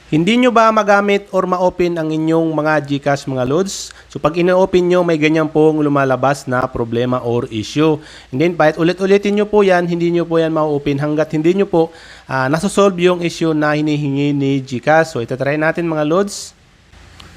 Hindi nyo ba magamit or ma-open ang inyong mga GCash mga loads? So pag ino-open nyo, may ganyan pong lumalabas na problema or issue. And then kahit ulit-ulitin nyo po yan, hindi nyo po yan ma-open hanggat hindi nyo po nasosolve yung issue na hinihingi ni GCash. So itatry natin mga loads.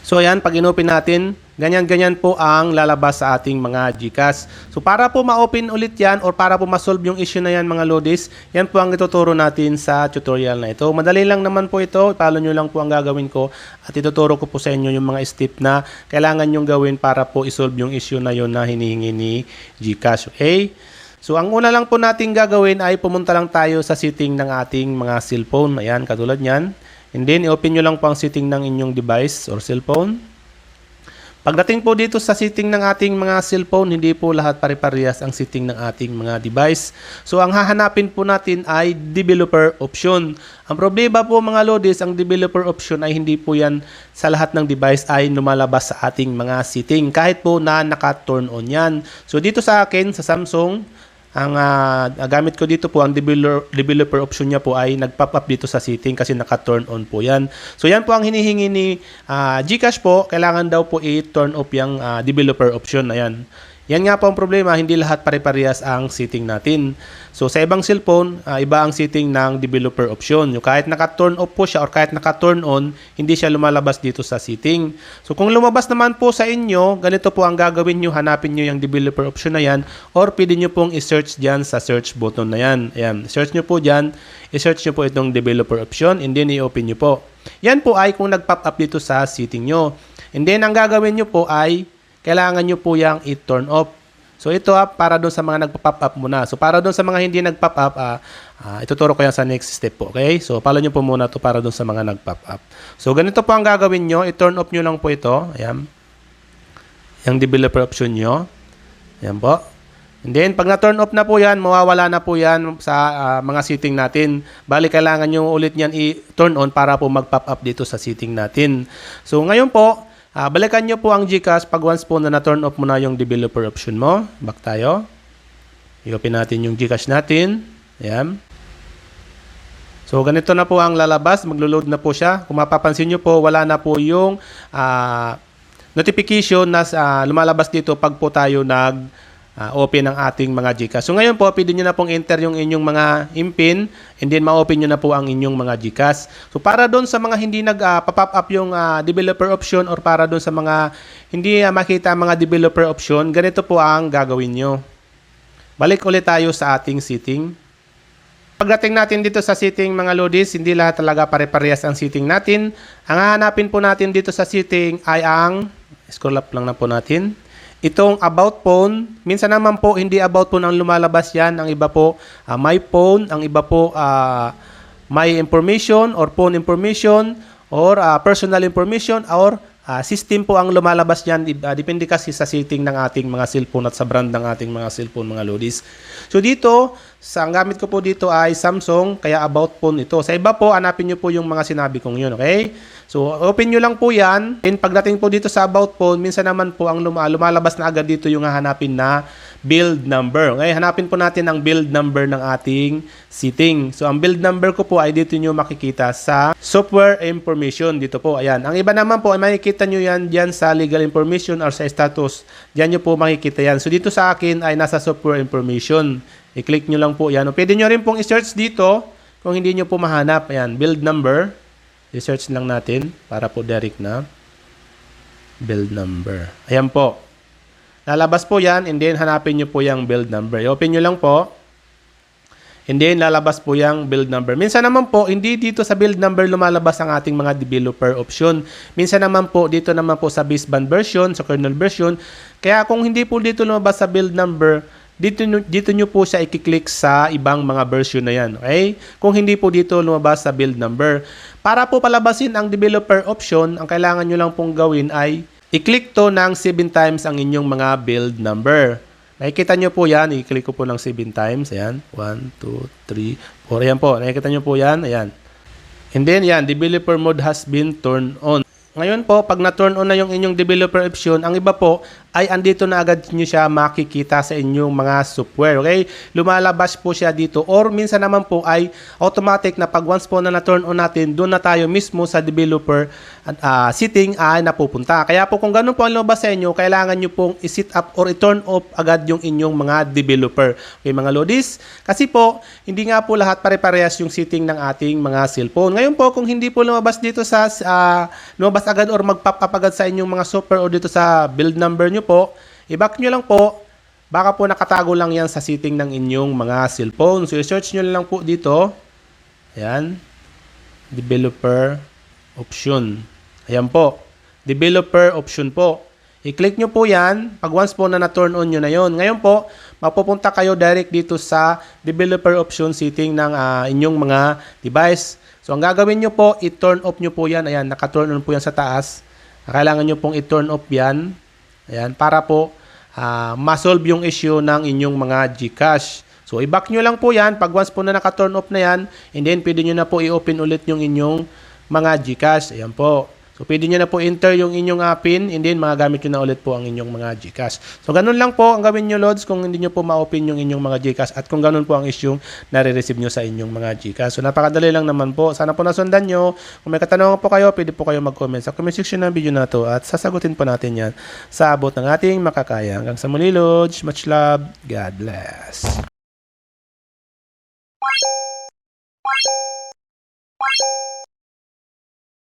So ayan, pag inopen natin, ganyan-ganyan po ang lalabas sa ating mga GCash. So para po ma-open ulit yan or para po ma-solve yung issue na yan mga loadis, yan po ang ituturo natin sa tutorial na ito. Madali lang naman po ito, follow nyo lang po ang gagawin ko at ituturo ko po sa inyo yung mga step na kailangan nyong gawin para po isolve yung issue na yon na hinihingi ni GCash. Okay? So ang una lang po natin gagawin ay pumunta lang tayo sa setting ng ating mga cellphone. Ayan, katulad nyan. And then, i-open nyo lang po ang setting ng inyong device or cellphone. Pagdating po dito sa setting ng ating mga cellphone, hindi po lahat pare-parehas ang setting ng ating mga device. So, ang hahanapin po natin ay developer option. Ang problema po mga lodis, ang developer option ay hindi po yan sa lahat ng device ay lumalabas sa ating mga setting. Kahit po na naka-turn on yan. So, dito sa akin, sa Samsung, ang gamit ko dito po, ang developer option niya po ay nag-pop up dito sa setting kasi naka-turn on po yan. So yan po ang hinihingi ni GCash po, kailangan daw po i-turn off yung developer option. Ayan. Yan nga po ang problema, hindi lahat pare-parehas ang setting natin. So sa ibang cellphone, iba ang setting ng developer option. Yung kahit naka-turn off po siya or kahit naka-turn on, hindi siya lumalabas dito sa setting. So kung lumabas naman po sa inyo, ganito po ang gagawin nyo, hanapin nyo yung developer option na yan or pwede nyo pong i-search dyan sa search button na yan. Ayan, search nyo po dyan, i-search nyo po itong developer option and then i-open nyo po. Yan po ay kung nag-pop up dito sa setting nyo. And then ang gagawin nyo po ay kailangan nyo po yung i-turn off. So ito para doon sa mga nagpa-pop up muna. So para doon sa mga hindi nag-pop up, ituturo ko yan sa next step po. Okay? So follow nyo po muna to para doon sa mga nag-pop up. So ganito po ang gagawin nyo. I-turn off nyo lang po ito. Ayan. Yung developer option nyo. Ayan po. And then pag na-turn off na po yan, mawawala na po yan sa mga setting natin. Bali kailangan nyo ulit yan i-turn on para po mag-pop up dito sa setting natin. So ngayon po, balikan nyo po ang GCash pag once po na na-turn off mo na yung developer option mo. Back tayo. I-open natin yung GCash natin. Ayan. So, ganito na po ang lalabas. Maglo-load na po siya. Kung mapapansin nyo po, wala na po yung notification na lumalabas dito pag po tayo open ang ating mga GCash. So ngayon po, pwede nyo na pong enter yung inyong mga IMPIN and then ma-open nyo na po ang inyong mga GCash. So para doon sa mga hindi nag-pop up yung developer option or para doon sa mga hindi makita ang mga developer option, ganito po ang gagawin nyo. Balik ulit tayo sa ating setting. Pagdating natin dito sa setting mga lodis, hindi lahat talaga pare-parehas ang setting natin. Ang hahanapin po natin dito sa setting ay ang, scroll up lang na po natin, itong about phone. Minsan naman po hindi about phone ang lumalabas yan. Ang iba po my phone, ang iba po my information or phone information or personal information or system po ang lumalabas yan. Depende kasi sa setting ng ating mga cellphone at sa brand ng ating mga cellphone mga lodis. So dito, ang gamit ko po dito ay Samsung, kaya about phone ito. Sa iba po, hanapin nyo po yung mga sinabi kong yun, okay? So, open nyo lang po yan. And pagdating po dito sa about phone, minsan naman po ang lumalabas na agad dito yung hahanapin na build number. Okay, hanapin po natin ang build number ng ating setting. So, ang build number ko po ay dito nyo makikita sa software information. Dito po, ayan. Ang iba naman po ay makikita nyo yan dyan sa legal information or sa status. Diyan nyo po makikita yan. So, dito sa akin ay nasa software information. I-click nyo lang po yan. O, pwede nyo rin pong i-search dito kung hindi nyo po mahanap. Ayan, build number. I-search lang natin para po direct na build number. Ayan po. Lalabas po yan and then hanapin nyo po yung build number. I-open nyo lang po. And then lalabas po yung build number. Minsan naman po, hindi dito sa build number lumalabas ang ating mga developer option. Minsan naman po, dito naman po sa baseband version, sa kernel version. Kaya kung hindi po dito lumabas sa build number, dito nyo po siya i-click sa ibang mga version na yan. Okay? Kung hindi po dito lumabas sa build number. Para po palabasin ang developer option, ang kailangan nyo lang pong gawin ay i-click to ng 7 times ang inyong mga build number. Nakikita nyo po yan. I-click ko po ng 7 times. Ayan. 1, 2, 3, 4. Ayan po. Nakikita nyo po yan. Ayan. And then yan, developer mode has been turned on. Ngayon po, pag na-turn on na yung inyong developer option, ang iba po, ay andito na agad nyo siya makikita sa inyong mga software. Okay? Lumalabas po siya dito, or minsan naman po ay automatic na pag once po na na-turn on natin, doon na tayo mismo sa developer setting ay napupunta. Kaya po kung ganun po ang lumabas sa inyo, kailangan nyo pong i-set up or i-turn off agad yung inyong mga developer. Okay mga lodis? Kasi po, hindi nga po lahat pare-parehas yung setting ng ating mga cellphone. Ngayon po, kung hindi po lumabas dito sa lumabas agad or mag-pop up agad sa inyong mga software o dito sa build number nyo po, i-back nyo lang po. Baka po nakatago lang yan sa setting ng inyong mga cellphone. So, i-search nyo lang po dito. Ayan. Developer option. Ayan po. Developer option po. I-click nyo po yan. Pag once po na na-turn on nyo na yon. Ngayon po, mapupunta kayo direct dito sa developer option setting ng inyong mga device. So, ang gagawin nyo po, i-turn off nyo po yan. Ayan, naka-turn on po yan sa taas. Kailangan nyo pong i-turn off yan. Ayan, para po ma-solve yung issue ng inyong mga GCash. So, i-back nyo lang po yan. Pag once po na naka-turn off na yan, and then pwede nyo na po i-open ulit yung inyong mga GCash. Ayan po. So, pwede nyo na po enter yung inyong PIN, and then magagamit nyo na ulit po ang inyong mga GCash. So, ganun lang po ang gawin nyo, Lods, kung hindi nyo po ma-open yung inyong mga GCash at kung ganun po ang issue na re-receive nyo sa inyong mga GCash. So, napakadali lang naman po. Sana po nasundan nyo. Kung may katanungan po kayo, pwede po kayo mag-comment sa comment section ng video na to at sasagutin po natin yan sa abot ng ating makakaya. Hanggang sa muli, Lods. Much love. God bless.